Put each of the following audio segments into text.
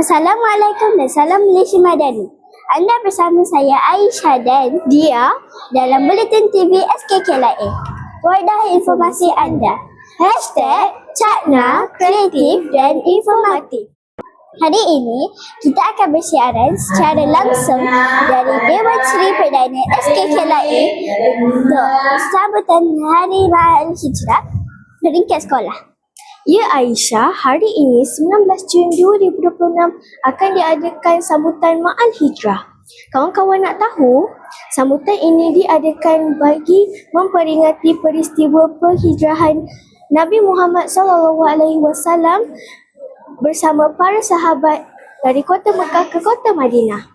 Assalamualaikum dan salam Malaysia Madani. Anda bersama saya Aisyah dan Dia dalam Buletin TV SKKLIA. Wadah informasi anda. #Cakna, kreatif dan informatif. Hari ini kita akan bersiaran secara langsung dari Dewan Seri Perdana SKKLIA untuk sambutan Hari Raya Hijrah peringkat sekolah. Ya Aisyah, hari ini 19 Jun 2026 akan diadakan sambutan Ma'al Hijrah. Kawan-kawan nak tahu, sambutan ini diadakan bagi memperingati peristiwa perhijrahan Nabi Muhammad SAW bersama para sahabat dari kota Mekah ke kota Madinah.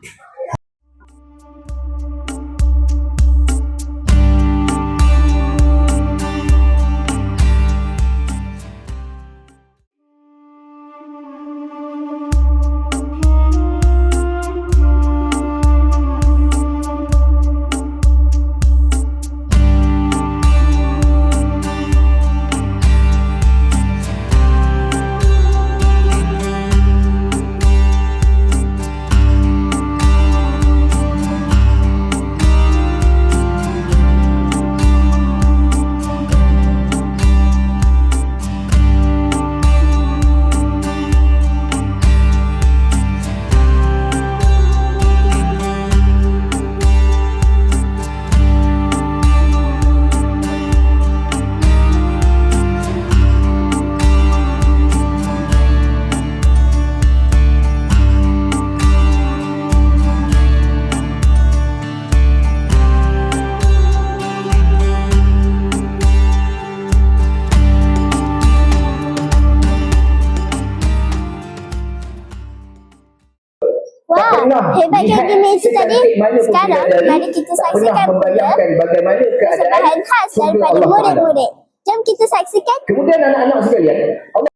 Wah, hebatnya Indonesia tadi. Sekarang mari kita saksikan pula persembahan khas daripada murid-murid. Jom kita saksikan. Kemudian anak-anak sekalian, Allah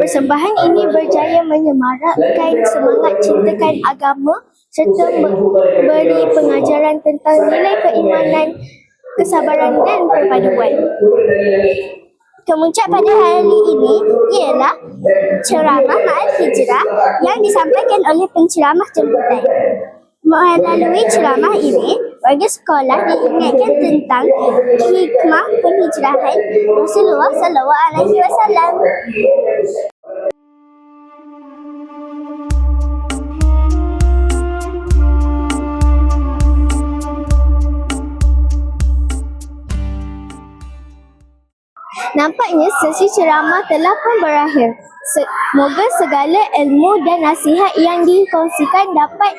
Persembahan ini berjaya menyemarakkan semangat cintakan agama serta memberi pengajaran tentang nilai keimanan, kesabaran dan perpaduan. Kemuncak pada hari ini ialah ceramah Ma'al Hijrah yang disampaikan oleh penceramah jemputan. Melalui ceramah ini, warga sekolah diingatkan tentang hikmah penghijrahan Rasulullah SAW. Nampaknya sesi ceramah telah pun berakhir. Semoga segala ilmu dan nasihat yang dikongsikan dapat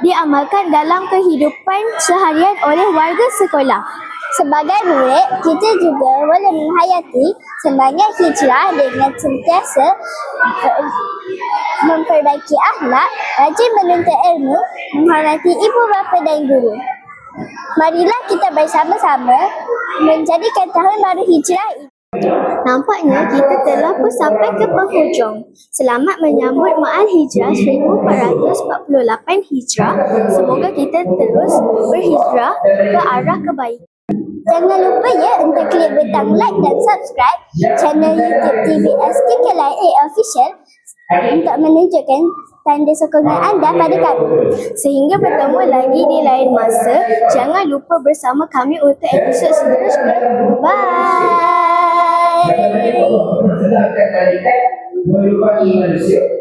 diamalkan dalam kehidupan seharian oleh warga sekolah. Sebagai murid, kita juga boleh menghayati semangat hijrah dengan sentiasa memperbaiki akhlak, rajin menuntut ilmu, menghormati ibu bapa dan guru. Marilah kita bersama-sama menjadikan tahun baru hijrah ini. Nampaknya kita telah pun sampai ke penghujung. Selamat menyambut Ma'al Hijrah 1448 Hijrah. Semoga kita terus berhijrah ke arah kebaikan. Jangan lupa ya untuk klik butang like dan subscribe channel YouTube TV SKKLIA Official untuk menunjukkan tanda sokongan anda pada kami. Sehingga bertemu lagi di lain masa, jangan lupa bersama kami untuk episod seterusnya. Bye! melupakan manusia.